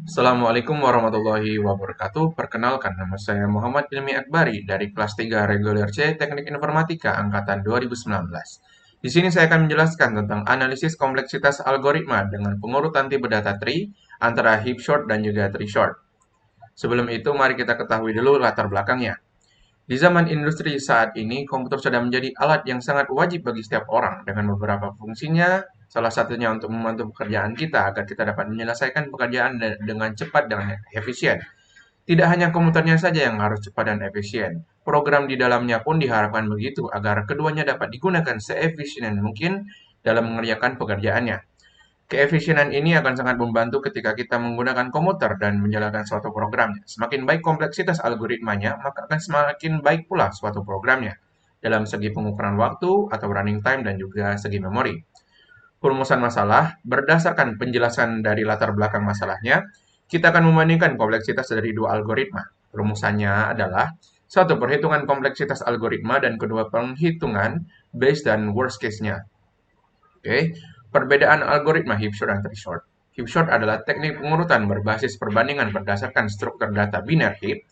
Assalamualaikum warahmatullahi wabarakatuh. Perkenalkan, nama saya Muhammad Ilmi Akbari dari kelas 3 Reguler C Teknik Informatika Angkatan 2019. Di sini saya akan menjelaskan tentang analisis kompleksitas algoritma dengan pengurutan tipe data tree antara heap sort dan juga tree sort. Sebelum itu, mari kita ketahui dulu latar belakangnya. Di zaman industri saat ini, komputer sudah menjadi alat yang sangat wajib bagi setiap orang dengan beberapa fungsinya. Salah satunya untuk membantu pekerjaan kita agar kita dapat menyelesaikan pekerjaan dengan cepat dan efisien. Tidak hanya komputernya saja yang harus cepat dan efisien, program di dalamnya pun diharapkan begitu agar keduanya dapat digunakan seefisien mungkin dalam mengerjakan pekerjaannya. Keefisienan ini akan sangat membantu ketika kita menggunakan komputer dan menjalankan suatu program. Semakin baik kompleksitas algoritmanya, maka akan semakin baik pula suatu programnya dalam segi pengukuran waktu atau running time dan juga segi memori. Perumusan masalah berdasarkan penjelasan dari latar belakang masalahnya, kita akan membandingkan kompleksitas dari dua algoritma. Rumusannya adalah satu perhitungan kompleksitas algoritma dan kedua penghitungan base dan worst case-nya. Oke, perbedaan algoritma Heapshot dan Treeshort. Heapshot adalah teknik pengurutan berbasis perbandingan berdasarkan struktur data biner heap.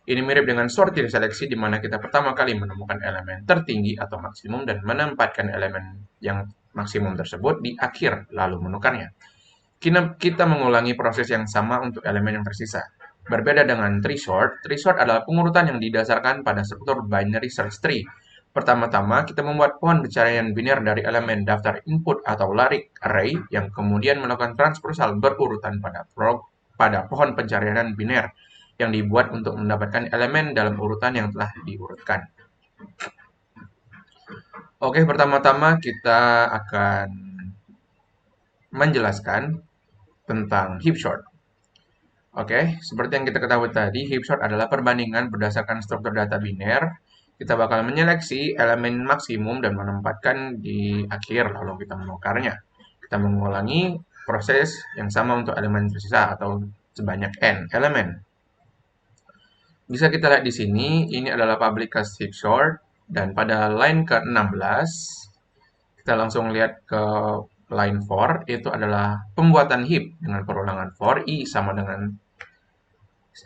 Ini mirip dengan sortir seleksi di mana kita pertama kali menemukan elemen tertinggi atau maksimum dan menempatkan elemen yang maksimum tersebut di akhir lalu menukarnya. Kita mengulangi proses yang sama untuk elemen yang tersisa. Berbeda dengan tree sort adalah pengurutan yang didasarkan pada struktur binary search tree. Pertama-tama, kita membuat pohon pencarian biner dari elemen daftar input atau larik array yang kemudian melakukan transversal berurutan pada pohon pencarian biner yang dibuat untuk mendapatkan elemen dalam urutan yang telah diurutkan. Oke, pertama-tama kita akan menjelaskan tentang heap sort. Oke, seperti yang kita ketahui tadi, heap sort adalah perbandingan berdasarkan struktur data biner. Kita bakal menyeleksi elemen maksimum dan menempatkan di akhir, lalu kita menukarnya. Kita mengulangi proses yang sama untuk elemen tersisa atau sebanyak n elemen. Bisa kita lihat di sini, ini adalah public heap sort, dan pada line ke-16, kita langsung lihat ke line for, itu adalah pembuatan heap dengan perulangan for, i sama dengan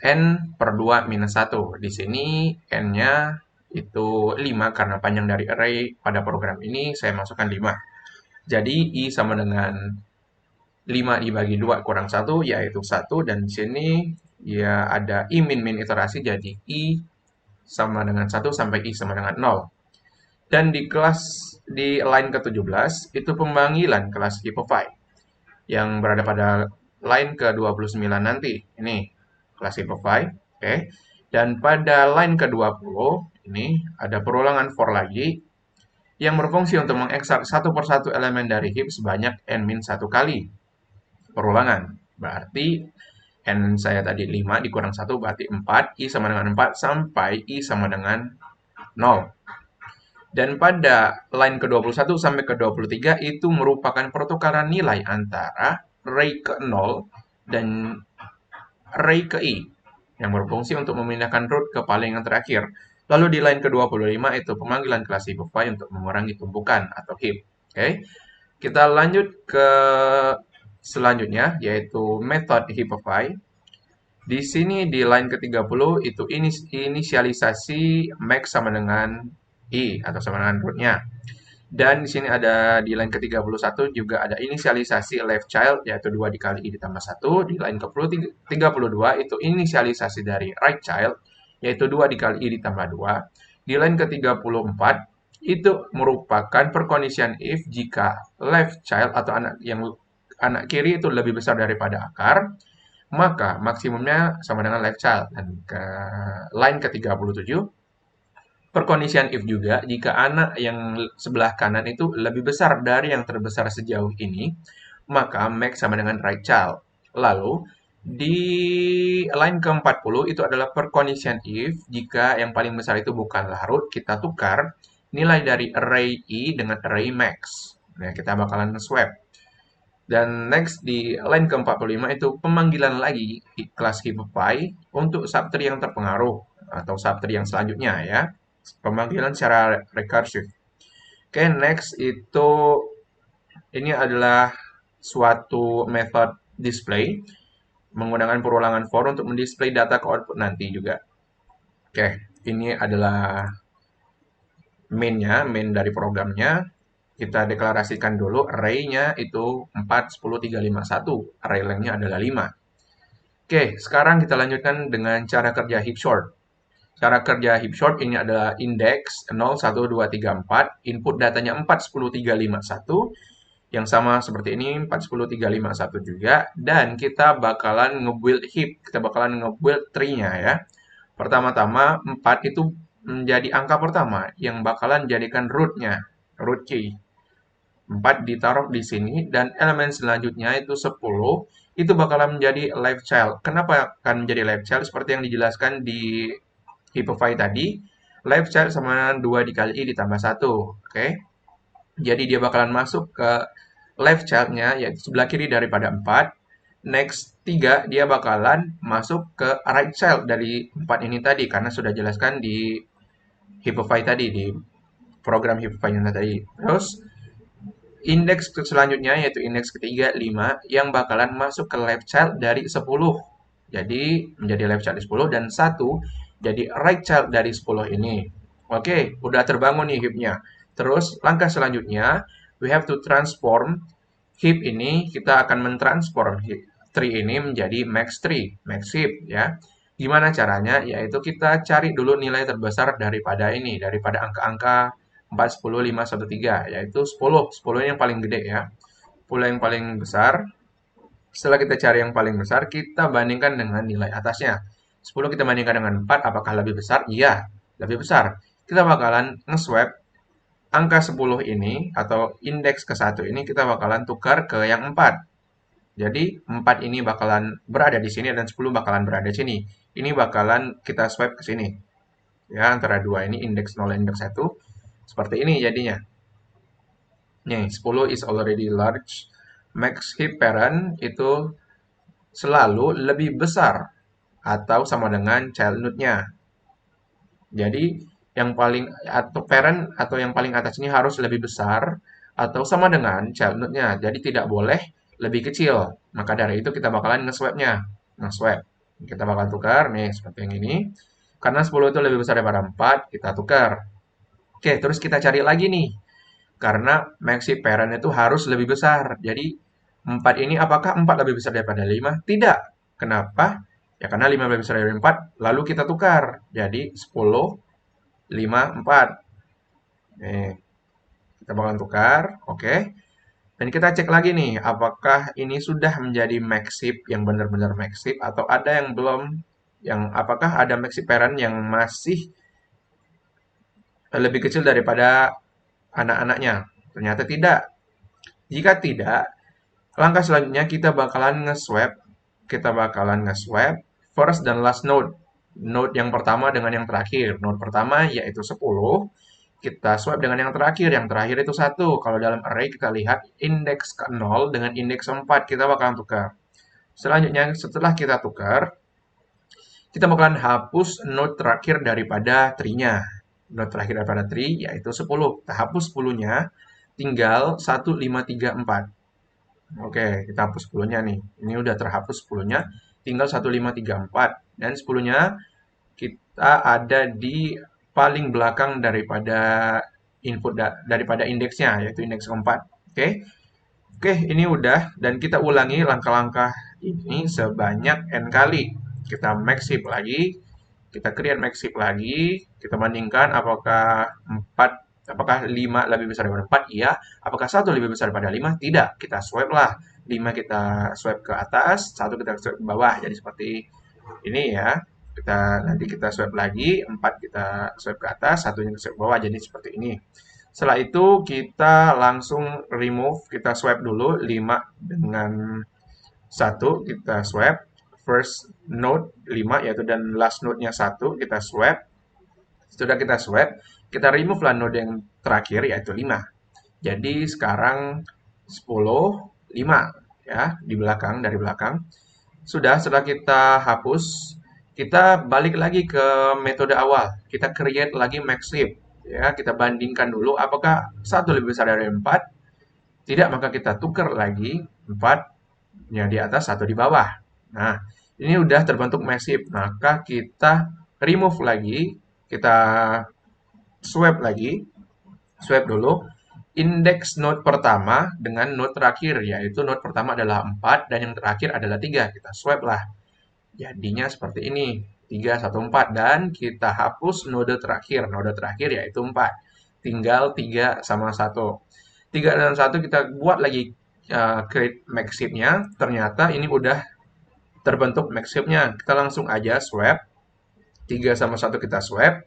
n per 2 minus 1. Di sini n-nya itu 5 karena panjang dari array pada program ini saya masukkan 5. Jadi i sama dengan 5 dibagi 2 kurang 1 yaitu 1 dan di sini ya ada i min iterasi jadi i sama dengan 1 sampai i sama dengan 0. Dan di line ke-17 itu pemanggilan kelas Hippofy yang berada pada line ke-29 nanti. Ini kelas Hippofy. Oke. Dan pada line ke-20 ini ada perulangan for lagi yang berfungsi untuk mengekstrak satu persatu elemen dari heap sebanyak n-1 kali perulangan. Berarti n saya tadi 5 dikurang 1 berarti 4, i sama dengan 4 sampai i sama dengan 0. Dan pada line ke-21 sampai ke-23 itu merupakan pertukaran nilai antara array ke-0 dan array ke i yang berfungsi untuk memindahkan root ke paling yang terakhir. Lalu di line ke-25 itu pemanggilan kelas Hippofy untuk mengurangi tumpukan atau heap. Oke. Kita lanjut ke selanjutnya yaitu metode Hippofy. Di sini di line ke-30 itu inisialisasi max sama dengan i atau sama dengan rootnya. Dan di sini ada di line ke-31 juga ada inisialisasi left child yaitu 2 dikali i ditambah 1. Di line ke-32 itu inisialisasi dari right child yaitu 2 dikali i ditambah 2. Di line ke-34 itu merupakan perkondisian if jika left child atau anak kiri itu lebih besar daripada akar, maka maksimumnya sama dengan left child. Dan ke line ke-37 perkondisian if juga jika anak yang sebelah kanan itu lebih besar dari yang terbesar sejauh ini, maka max sama dengan right child. Lalu di line ke-40 itu adalah perkondisian if jika yang paling besar itu bukanlah root, kita tukar nilai dari array i dengan array max. Nah, kita bakalan swap. Dan next di line ke-45 itu pemanggilan lagi kelas Hippofy untuk subtree yang terpengaruh atau subtree yang selanjutnya ya. Pemanggilan secara rekursif. Oke, next itu ini adalah suatu method display. menggunakan perulangan for untuk mendisplay data ke output nanti juga. Oke, ini adalah main dari programnya. Kita deklarasikan dulu array-nya itu 4, 10, 3, 5, 1. Array length-nya adalah 5. Oke, sekarang kita lanjutkan dengan cara kerja heap sort. Cara kerja heap sort ini adalah index 0, 1, 2, 3, 4. Input datanya 4, 10, 3, 5, 1. Yang sama seperti ini, 4, 10, 3, 5, 1 juga. Dan kita bakalan nge-build heap. Kita bakalan nge-build tree-nya ya. Pertama-tama, 4 itu menjadi angka pertama yang bakalan jadikan root-nya, root key. 4 ditaruh di sini, dan elemen selanjutnya itu 10, itu bakalan menjadi left child. Kenapa akan menjadi left child? Seperti yang dijelaskan di Heapify tadi, left child sama 2 dikali I ditambah 1. Oke? Jadi dia bakalan masuk ke left child-nya, yaitu sebelah kiri daripada 4. Next 3, dia bakalan masuk ke right child dari 4 ini tadi, karena sudah jelaskan di Heapify tadi, di program Heapify-nya tadi. Terus, indeks selanjutnya, yaitu indeks ketiga, 5, yang bakalan masuk ke left child dari 10. Jadi, menjadi left child di 10, dan 1 jadi right child dari 10 ini. Oke, udah terbangun nih heap-nya. Terus, langkah selanjutnya, we have to transform heap ini, kita akan mentransform tree ini menjadi max tree, max heap ya. Gimana caranya? Yaitu kita cari dulu nilai terbesar daripada ini, daripada angka-angka 4, 10, 5, 1, 3, yaitu 10. 10 yang paling gede ya. 10 yang paling besar. Setelah kita cari yang paling besar, kita bandingkan dengan nilai atasnya. 10 kita bandingkan dengan 4, apakah lebih besar? Iya, lebih besar. Kita bakalan nge-swap angka 10 ini, atau indeks ke 1 ini, kita bakalan tukar ke yang 4. Jadi, 4 ini bakalan berada di sini, dan 10 bakalan berada di sini. Ini bakalan kita swap ke sini. Ya, antara dua ini, indeks 0 dan indeks 1. Seperti ini jadinya. Nih, 10 is already large. Max heap parent itu selalu lebih besar atau sama dengan child node-nya. Jadi, yang paling atau parent atau yang paling atas ini harus lebih besar atau sama dengan child node-nya. Jadi, tidak boleh lebih kecil. Maka dari itu kita bakalan nge-swap-nya. Nge-swap. Kita bakal tukar nih seperti yang ini. Karena 10 itu lebih besar daripada 4, kita tukar. Oke, terus kita cari lagi nih. Karena maxi parent itu harus lebih besar. Jadi 4 ini apakah 4 lebih besar daripada 5? Tidak. Kenapa? Ya karena 5 lebih besar dari 4, lalu kita tukar. Jadi 10, 5, 4. Nih, kita bakalan tukar. Oke. Dan kita cek lagi nih, apakah ini sudah menjadi max heap yang benar-benar max heap atau ada yang belum, yang apakah ada maxi parent yang masih lebih kecil daripada anak-anaknya. Ternyata tidak. Jika tidak, langkah selanjutnya kita bakalan nge-swap first dan last node. Node yang pertama dengan yang terakhir. Node pertama yaitu 10. Kita swap dengan yang terakhir. Yang terakhir itu 1. Kalau dalam array kita lihat indeks ke 0 dengan indeks 4. Kita bakalan tukar. Selanjutnya setelah kita tukar, kita bakalan hapus node terakhir daripada tree-nya. Node terakhir daripada tree yaitu 10. Kita hapus 10-nya. Tinggal 1, 5, 3, 4. Oke, kita hapus 10-nya nih. Ini udah terhapus 10-nya. Tinggal 1, 5, 3, 4. Dan 10-nya kita ada di paling belakang daripada daripada indeksnya, yaitu indeks keempat. Oke. Oke, ini udah. Dan kita ulangi langkah-langkah ini sebanyak n kali. Kita max heap lagi. Kita create max heap lagi. Kita bandingkan apakah 5 lebih besar daripada 4? Iya. Apakah 1 lebih besar daripada 5? Tidak. Kita swipe lah. 5 kita swipe ke atas, 1 kita swipe ke bawah. Jadi seperti ini ya. Nanti kita swipe lagi, 4 kita swipe ke atas, 1 kita swipe ke bawah. Jadi seperti ini. Setelah itu kita langsung remove, kita swipe dulu 5 dengan 1, kita swipe. First node 5 yaitu dan last node-nya 1, kita swipe. Sudah kita swipe, kita remove lah node yang terakhir yaitu 5. Jadi sekarang 10, 5 ya dari belakang. Sudah, setelah kita hapus, kita balik lagi ke metode awal. Kita create lagi max heap ya, kita bandingkan dulu apakah 1 lebih besar dari 4. Tidak, maka kita tukar lagi 4 yang di atas, 1 di bawah. Nah, ini udah terbentuk massive, maka kita remove lagi, kita swipe dulu, indeks node pertama dengan node terakhir, yaitu node pertama adalah 4 dan yang terakhir adalah 3. Kita swipe lah. Jadinya seperti ini, 3, 1, 4. Dan kita hapus node terakhir. Node terakhir yaitu 4. Tinggal 3 sama 1. 3 dan 1 kita buat lagi create maxip-nya. Ternyata ini udah terbentuk maxip-nya. Kita langsung aja swap. 3 sama 1 kita swap.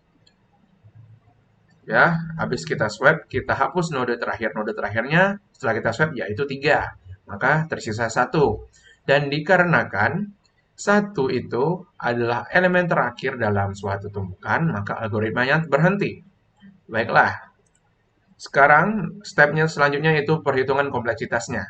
Ya, habis kita swap, kita hapus node terakhir. Node terakhirnya setelah kita swap yaitu 3. Maka tersisa 1. Dan dikarenakan 1 itu adalah elemen terakhir dalam suatu tumpukan, maka algoritmanya berhenti. Baiklah, sekarang stepnya selanjutnya itu perhitungan kompleksitasnya.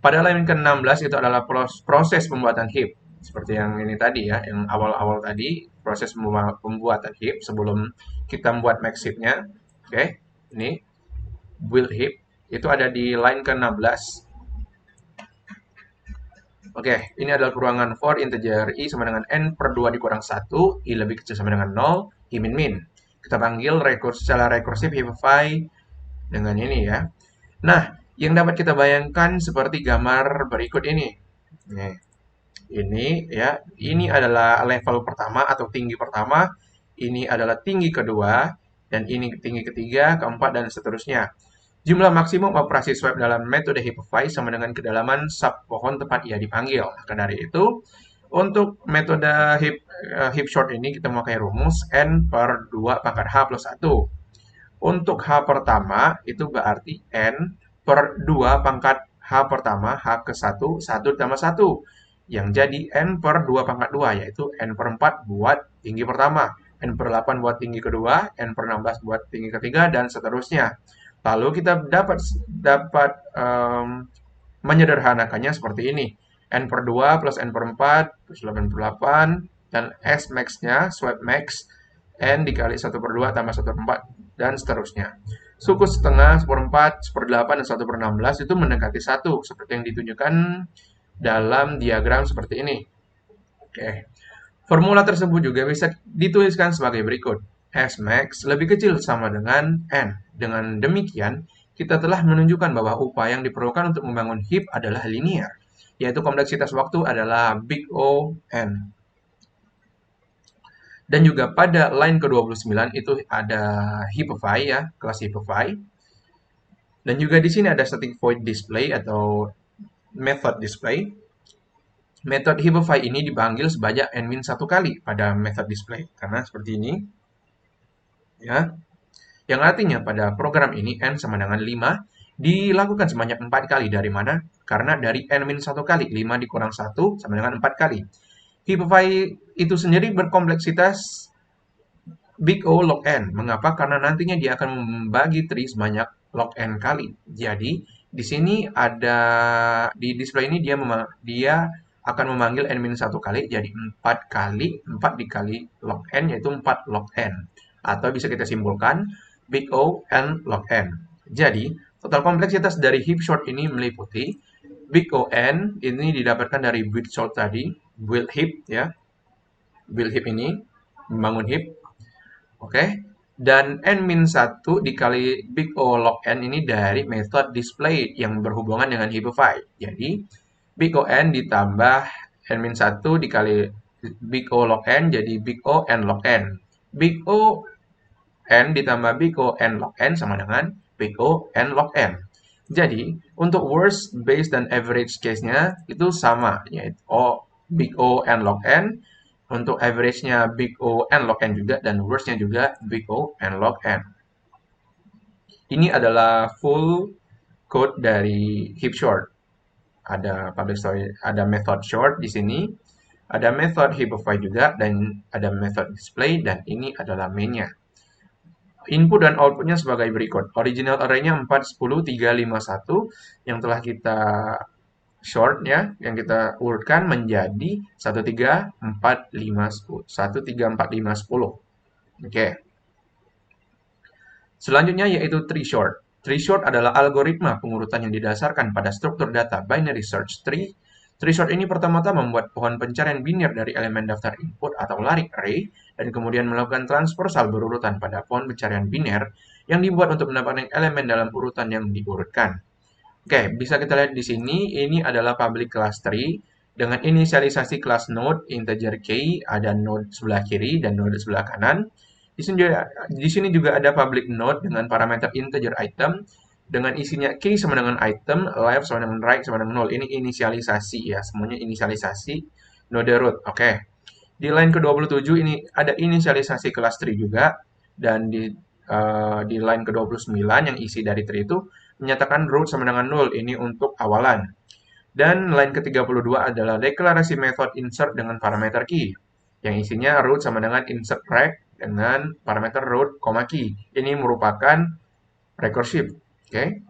Pada elemen ke-16 itu adalah proses pembuatan heap. Seperti yang ini tadi ya, yang awal-awal tadi, proses pembuatan heap sebelum kita membuat max heap-nya. Oke, ini build heap, itu ada di line ke-16. Oke, ini adalah peruangan for integer i sama dengan n per 2 dikurang 1, i lebih kecil sama dengan 0, i min min. Kita panggil secara rekursif heapify dengan ini ya. Nah, yang dapat kita bayangkan seperti gambar berikut ini. Nih, ini ya, ini adalah level pertama atau tinggi pertama, ini adalah tinggi kedua, dan ini tinggi ketiga, keempat, dan seterusnya. Jumlah maksimum operasi swipe dalam metode heapify sama dengan kedalaman sub pohon tempat ia dipanggil. Maka dari itu, untuk metode heap short ini kita memakai rumus n per 2 pangkat h plus 1. Untuk h pertama, itu berarti n per 2 pangkat h pertama, h ke 1, 1 ditambah 1. Yang jadi n per 2 pangkat 2, yaitu n per 4 buat tinggi pertama, n per 8 buat tinggi kedua, n per 16 buat tinggi ketiga, dan seterusnya. Lalu kita dapat menyederhanakannya seperti ini. N per 2 plus N per 4 plus 8 per 8. Dan S max-nya, swipe max, N dikali 1 per 2 tambah 1 per 4. Dan seterusnya. Suku setengah, 1 per 4, 1 per 8, dan 1 per 16 itu mendekati 1. Seperti yang ditunjukkan dalam diagram seperti ini. Oke. Formula tersebut juga bisa dituliskan sebagai berikut. S max lebih kecil sama dengan N. Dengan demikian, kita telah menunjukkan bahwa upaya yang diperlukan untuk membangun heap adalah linear, yaitu kompleksitas waktu adalah big O N. Dan juga pada line ke-29 itu ada heapify ya, kelas heapify. Dan juga di sini ada static void display atau method display. Method heapify ini dipanggil sebanyak n-1 kali pada method display. Karena seperti ini. Ya, yang artinya pada program ini n sama dengan 5 dilakukan sebanyak 4 kali. Dari mana? Karena dari n-1 kali, 5 dikurang 1 sama dengan 4 kali. Heapify itu sendiri berkompleksitas big O log n. Mengapa? Karena nantinya dia akan membagi tree sebanyak log n kali. Jadi, di sini ada, di display ini dia akan memanggil n-1 kali, jadi 4 kali, 4 dikali log n, yaitu 4 log n. Atau bisa kita simpulkan big O n log n. Jadi, total kompleksitas dari heap short ini meliputi big O n ini didapatkan dari build short tadi, build heap ya. Build heap ini membangun heap. Oke. Dan n-1 dikali big O log n ini dari method display yang berhubungan dengan heapify. Jadi, big O n ditambah n-1 dikali big O log n jadi big O n log n. Big O n ditambah big O n log n sama dengan big O n log n. Jadi, untuk worst, base, dan average case-nya itu sama, yaitu big O n log n. Untuk average-nya big O n log n juga, dan worst-nya juga big O n log n. Ini adalah full code dari heap short. Ada public story, ada method short di sini, ada method heapify juga, dan ada method display, dan ini adalah main-nya. Input dan outputnya sebagai berikut. Original array-nya 4, 10, 3, 5, 1 yang telah kita short ya, yang kita urutkan menjadi 1, 3, 4, 5, 10. 1, 3, 4, 5, 10. Oke. Selanjutnya yaitu tree short. Tree short adalah algoritma pengurutan yang didasarkan pada struktur data binary search tree. Tree sort ini pertama-tama membuat pohon pencarian biner dari elemen daftar input atau larik array, dan kemudian melakukan transversal berurutan pada pohon pencarian biner yang dibuat untuk mendapatkan elemen dalam urutan yang diurutkan. Oke, bisa kita lihat di sini, ini adalah public class tree dengan inisialisasi kelas node integer k, ada node sebelah kiri dan node sebelah kanan. Di sini juga ada public node dengan parameter integer item dengan isinya key sama dengan item, left sama dengan right sama dengan 0. Ini inisialisasi ya, semuanya inisialisasi node root. Oke. Di line ke-27 ini ada inisialisasi kelas tree juga, dan di line ke-29 yang isi dari tree itu menyatakan root sama dengan 0. Ini untuk awalan. Dan line ke-32 adalah deklarasi method insert dengan parameter key, yang isinya root sama dengan insert rect dengan parameter root, key. Ini merupakan recursive. Oke.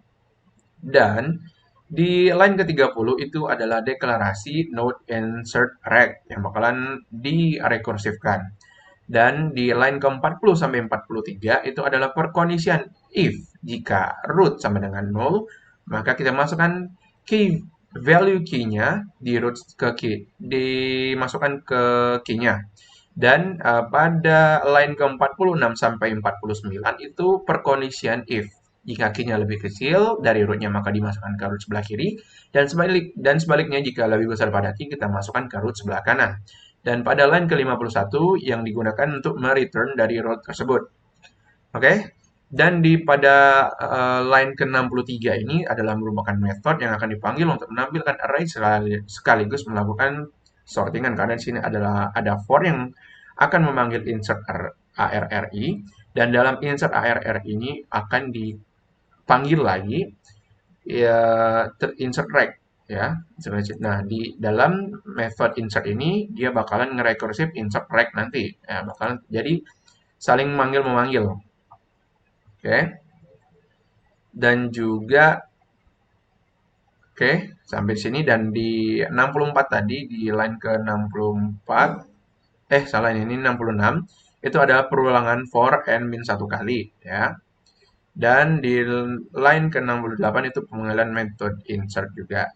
Dan di line ke-30 itu adalah deklarasi node insert rect yang bakalan direkursifkan. Dan di line ke-40 sampai 43 itu adalah perkondisian if jika root sama dengan 0, maka kita masukkan key value key-nya di root ke key, dimasukkan ke key-nya. Dan pada line ke-46 sampai 49 itu perkondisian if jika key-nya lebih kecil dari root-nya maka dimasukkan ke root sebelah kiri, dan sebaliknya jika lebih besar pada key kita masukkan ke root sebelah kanan. Dan pada line ke-51 yang digunakan untuk mereturn dari root tersebut. Oke. Dan pada line ke-63 ini adalah merupakan method yang akan dipanggil untuk menampilkan array sekaligus melakukan sortingan, karena di sini ada for yang akan memanggil insert arri, dan dalam insert arri ini akan dipanggil lagi ya insert rect ya. Nah, di dalam method insert ini dia bakalan nge-recursive insert rect nanti ya, bakalan jadi saling memanggil. Oke. Dan juga oke, sampai sini. Dan di 64 tadi, di line ke-64 salah, ini 66 itu adalah perulangan for n min 1 kali ya. Dan di line ke-68 itu pemanggilan method insert juga.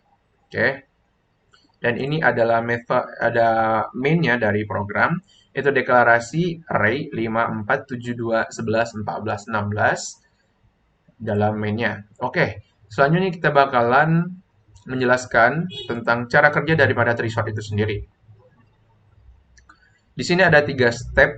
Oke. Dan ini adalah ada main-nya dari program, itu deklarasi array 5, 4, 7, 2, 11, 14, 16 dalam main-nya. Oke, selanjutnya kita bakalan menjelaskan tentang cara kerja daripada tree sort itu sendiri. Di sini ada 3 step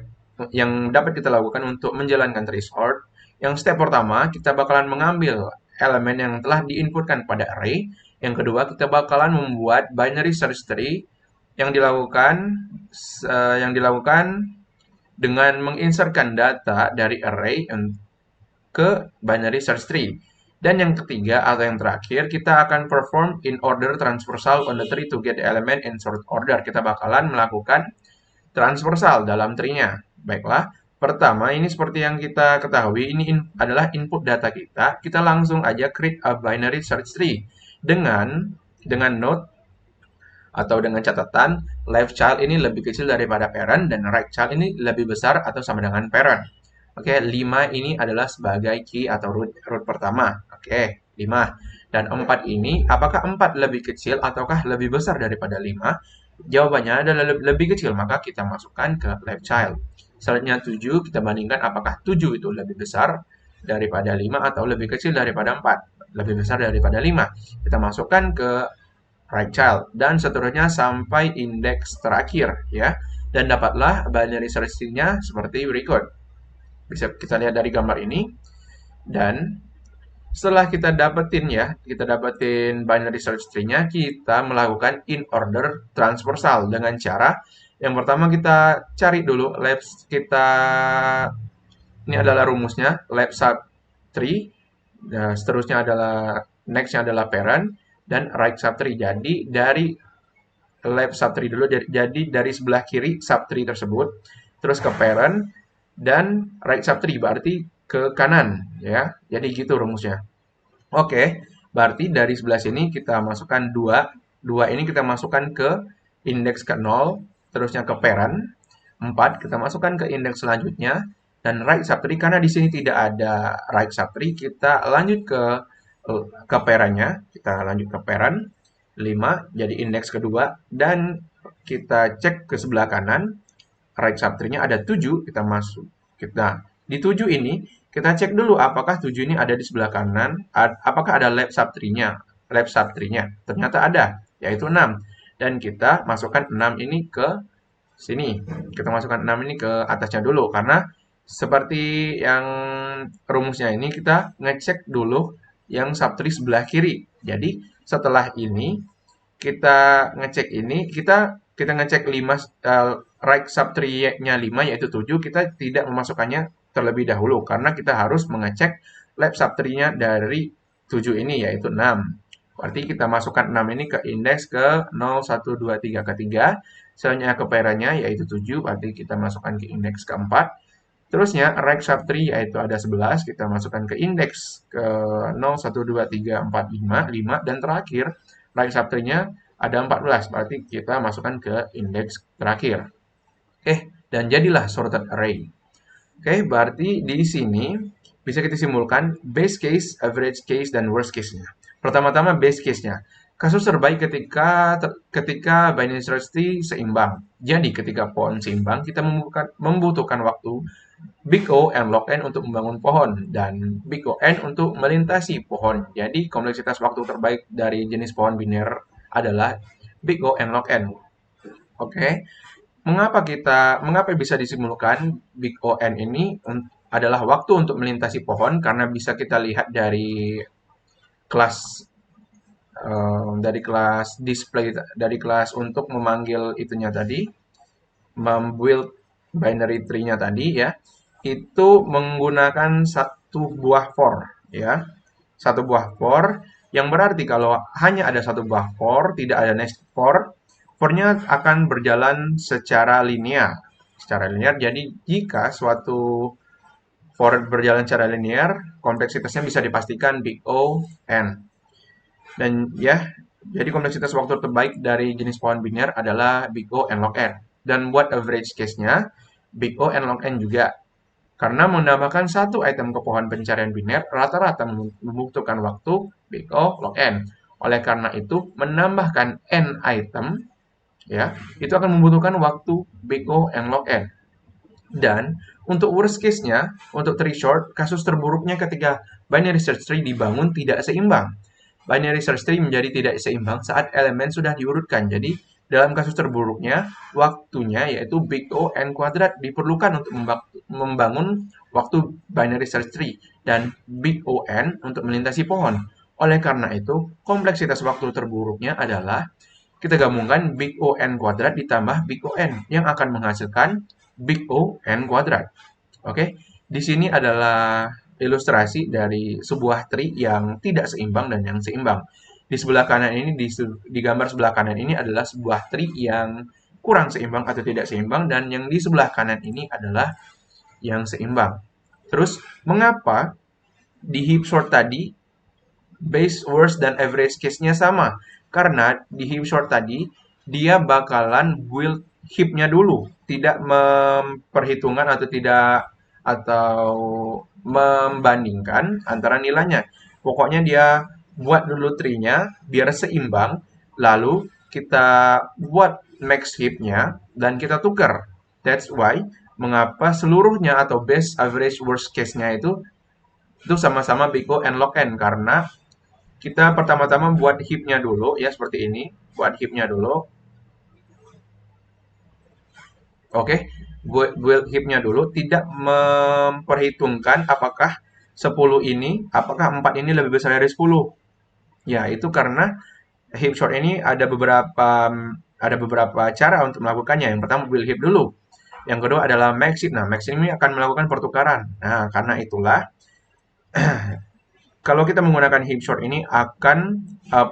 yang dapat kita lakukan untuk menjalankan tree sort. Yang step pertama, kita bakalan mengambil elemen yang telah diinputkan pada array. Yang kedua, kita bakalan membuat binary search tree yang dilakukan dengan menginsertkan data dari array ke binary search tree. Dan yang ketiga atau yang terakhir, kita akan perform in order transversal on the tree to get the element in sort order. Kita bakalan melakukan transversal dalam tree-nya. Baiklah, pertama ini seperti yang kita ketahui, ini adalah input data kita. Kita langsung aja create a binary search tree dengan note atau dengan catatan left child ini lebih kecil daripada parent dan right child ini lebih besar atau sama dengan parent. Oke, 5 ini adalah sebagai key atau root pertama. Oke, 5. Dan 4 ini, apakah 4 lebih kecil ataukah lebih besar daripada 5? Jawabannya adalah lebih kecil, maka kita masukkan ke left child. Selanjutnya 7, kita bandingkan apakah 7 itu lebih besar daripada 5 atau lebih kecil daripada 4. Lebih besar daripada 5. Kita masukkan ke right child. Dan seterusnya sampai indeks terakhir ya. Dan dapatlah binary search tree-nya seperti berikut. Bisa kita lihat dari gambar ini. Dan setelah kita dapetin binary search tree-nya, kita melakukan in order transversal dengan cara yang pertama kita cari dulu ini adalah rumusnya, left sub tree, seterusnya adalah next-nya adalah parent, dan right sub tree. Jadi dari left sub tree dulu, jadi dari sebelah kiri sub tree tersebut, terus ke parent, dan right sub tree berarti ke kanan ya. Jadi gitu rumusnya. Oke, berarti dari sebelah sini kita masukkan 2 ini kita masukkan ke indeks ke 0, terusnya ke parent. 4 kita masukkan ke indeks selanjutnya, dan right sub tree karena di sini tidak ada right sub tree, kita lanjut ke parent-nya, kita lanjut ke parent. 5 jadi indeks kedua, dan kita cek ke sebelah kanan, right subtree-nya ada 7, kita masuk. Di 7 ini, kita cek dulu apakah 7 ini ada di sebelah kanan, apakah ada left subtree-nya. Ternyata ada, yaitu 6. Dan kita masukkan 6 ini ke sini. Kita masukkan 6 ini ke atasnya dulu, karena seperti yang rumusnya ini, kita ngecek dulu yang subtree sebelah kiri. Jadi, setelah ini, kita ngecek ini, kita ngecek 5, right subtree-nya 5, yaitu 7, kita tidak memasukkannya terlebih dahulu, karena kita harus mengecek left subtree-nya dari 7 ini, yaitu 6. Berarti kita masukkan 6 ini ke indeks ke 0, 1, 2, 3, ke 3. Selnya ke parenya, yaitu 7, berarti kita masukkan ke indeks keempat. Terusnya, right subtree yaitu ada 11, kita masukkan ke indeks ke 0, 1, 2, 3, 4, 5, dan terakhir, right subtree-nya ada 14, berarti kita masukkan ke indeks terakhir. Oke, dan jadilah sorted array. Oke, berarti di sini bisa kita simpulkan base case, average case, dan worst case-nya. Pertama-tama base case-nya. Kasus terbaik ketika binary search tree seimbang. Jadi ketika pohon seimbang, kita membutuhkan waktu big O and log n untuk membangun pohon, dan big O n untuk melintasi pohon. Jadi kompleksitas waktu terbaik dari jenis pohon biner adalah big O and log n. Oke. Mengapa bisa disimpulkan big O n ini adalah waktu untuk melintasi pohon, karena bisa kita lihat dari kelas display, dari kelas untuk memanggil itunya tadi, membuild binary tree-nya tadi ya, itu menggunakan satu buah for ya. Satu buah for yang berarti kalau hanya ada satu buah for, tidak ada next for-nya akan berjalan secara linear. Jadi jika suatu for berjalan secara linear, kompleksitasnya bisa dipastikan big O n. Dan ya, jadi kompleksitas waktu terbaik dari jenis pohon biner adalah big O and log n. Dan buat average case-nya, big O and log n juga. Karena menambahkan satu item ke pohon pencarian biner, rata-rata membutuhkan waktu big O log n. Oleh karena itu, menambahkan n item, ya, itu akan membutuhkan waktu big O and log n. Dan untuk worst case-nya, untuk tree short, kasus terburuknya ketika binary search tree dibangun tidak seimbang. Binary search tree menjadi tidak seimbang saat elemen sudah diurutkan. Jadi, dalam kasus terburuknya, waktunya yaitu big O n kuadrat diperlukan untuk membangun waktu binary search tree, dan big O n untuk melintasi pohon. Oleh karena itu, kompleksitas waktu terburuknya adalah kita gabungkan big O n kuadrat ditambah big O n yang akan menghasilkan big O n kuadrat. Oke, di sini adalah ilustrasi dari sebuah tree yang tidak seimbang dan yang seimbang. Di sebelah kanan ini, di gambar sebelah kanan ini adalah sebuah tree yang kurang seimbang atau tidak seimbang, dan yang di sebelah kanan ini adalah yang seimbang. Terus, mengapa di heap sort tadi base, worst, dan average case-nya sama? Karena di heap sort tadi, dia bakalan build heap-nya dulu, tidak memperhitungkan atau membandingkan antara nilainya. Pokoknya dia buat dulu tree-nya biar seimbang, lalu kita buat max heap-nya dan kita tukar. That's why mengapa seluruhnya atau base, average, worst case-nya itu sama-sama big O and log n, karena kita pertama-tama buat heap-nya dulu ya, seperti ini. Buat heap-nya dulu. Oke, build heap-nya dulu, tidak memperhitungkan apakah 4 ini lebih besar dari 10. Ya, itu karena heap sort ini ada beberapa cara untuk melakukannya. Yang pertama build heap dulu. Yang kedua adalah max heap. Nah, max heap ini akan melakukan pertukaran. Nah, karena itulah kalau kita menggunakan heap sort ini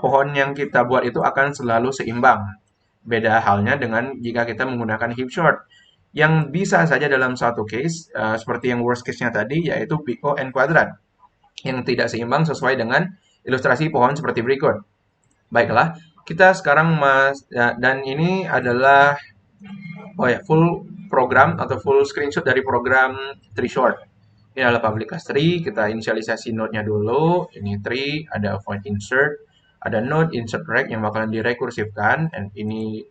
pohon yang kita buat itu akan selalu seimbang. Beda halnya dengan jika kita menggunakan heap sort, yang bisa saja dalam satu case, seperti yang worst case-nya tadi, yaitu big O n kuadrat, yang tidak seimbang sesuai dengan ilustrasi pohon seperti berikut. Baiklah, kita sekarang dan ini adalah full program atau full screenshot dari program tree short. Ini adalah public class tree, kita inisialisasi node-nya dulu, ini tree, ada void insert, ada node insert rec yang bakalan direkursifkan, dan ini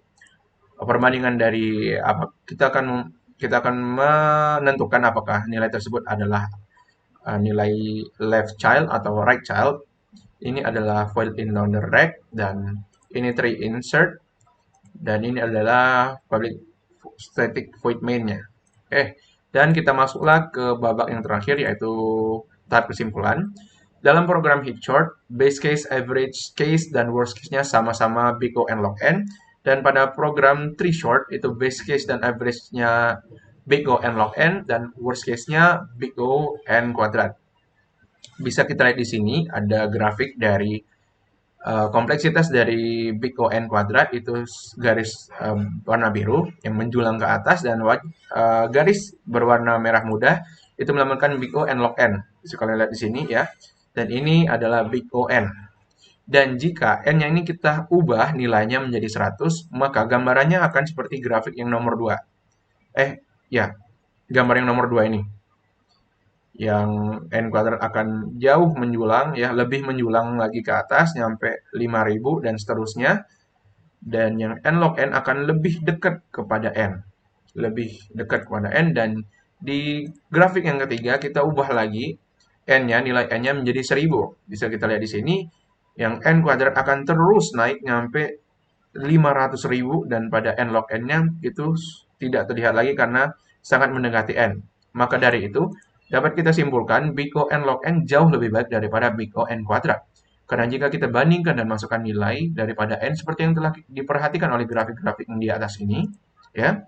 perbandingan dari apa kita akan menentukan apakah nilai tersebut adalah nilai left child atau right child. Ini adalah void inliner rec, dan ini tree insert, dan ini adalah public static void main-nya. Oke, dan kita masuklah ke babak yang terakhir, yaitu tahap kesimpulan. Dalam program Hipchart, base case, average case, dan worst case-nya sama-sama big O and log n. Dan pada program tree short, itu base case dan average-nya big O and log n, dan worst case-nya big O and kuadrat. Bisa kita lihat di sini, ada grafik dari kompleksitas dari big O n kuadrat, itu garis warna biru yang menjulang ke atas, dan garis berwarna merah muda itu melambangkan big O n log n. Bisa kalian lihat di sini ya. Dan ini adalah big O n. Dan jika n-nya ini kita ubah nilainya menjadi 100, maka gambarannya akan seperti grafik yang nomor 2. Ya, gambar yang nomor 2 ini. Yang n kuadrat akan jauh menjulang, ya, lebih menjulang lagi ke atas, nyampe 5000 dan seterusnya. Dan yang n log n akan lebih dekat kepada n. Lebih dekat kepada n, dan di grafik yang ketiga kita ubah lagi n-nya, nilai n-nya menjadi 1000. Bisa kita lihat di sini, yang n kuadrat akan terus naik nyampe 500.000, dan pada n log n-nya itu tidak terlihat lagi karena sangat mendekati n. Maka dari itu, dapat kita simpulkan big O n log n jauh lebih baik daripada big O n kuadrat. Karena jika kita bandingkan dan masukkan nilai daripada n seperti yang telah diperhatikan oleh grafik-grafik yang di atas ini, ya,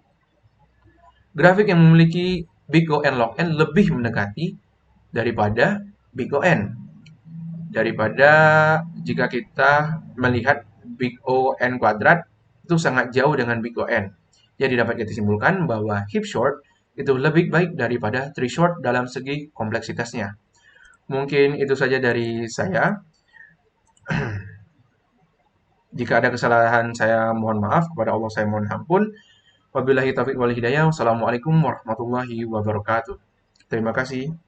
grafik yang memiliki big O n log n lebih mendekati daripada big O n. Daripada jika kita melihat big O n kuadrat itu sangat jauh dengan big O n. Jadi dapat kita simpulkan bahwa Hipchart itu lebih baik daripada tree short dalam segi kompleksitasnya. Mungkin itu saja dari saya. Jika ada kesalahan, saya mohon maaf. Kepada Allah saya mohon ampun. Wabillahi taufiq wal hidayah. Wassalamualaikum warahmatullahi wabarakatuh. Terima kasih.